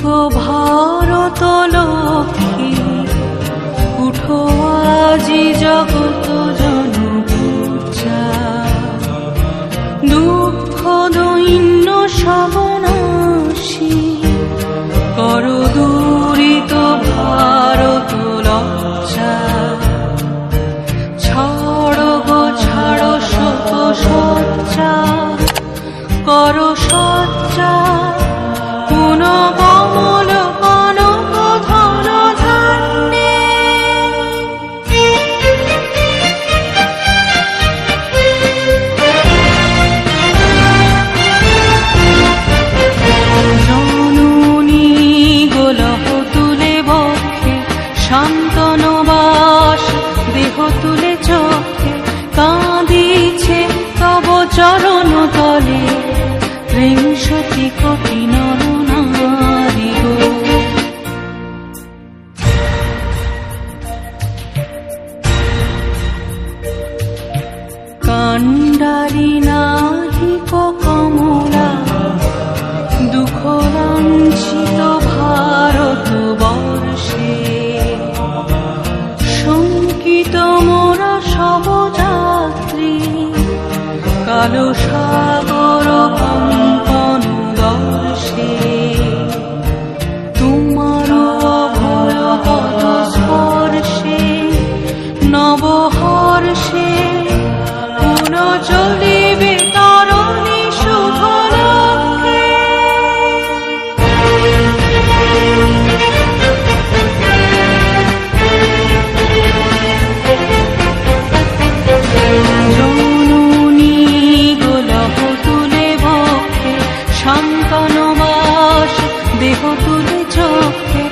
গো ভারত লক্ষ্মী, উঠো আজি জগত জনপূজা। দুঃখ দৈন্য সবনাশী, কর দূরিত ভারত লজ্জা। ছাড়ো গো ছাড়ো শত সজ্জা, কর সজ্জা। পুন কমল কনক ধন ধান্যে, জননী গোলহ তুলে বক্ষে, শান্তনবাস দেহ তুলে চোখে। কাঁদিছে তব চরণ তলে, ত্রিংশতি কোটি নর নারী গো। কাণ্ডারি নাহিক কমলা, দুঃখ লাঞ্ছিত ভারত বর্ষে। শঙ্কিত মোরা সব যাত্রী, কালো সাগর কম্পন দর্শে। তোমার অভয় পদ স্পর্শে, নবহর্ষে পুন চলিবে তরণী শুভ লক্ষ্যে। জননী গোলহ তুলে বক্ষে, শান্তনবাস দেহ তুলে চোখে।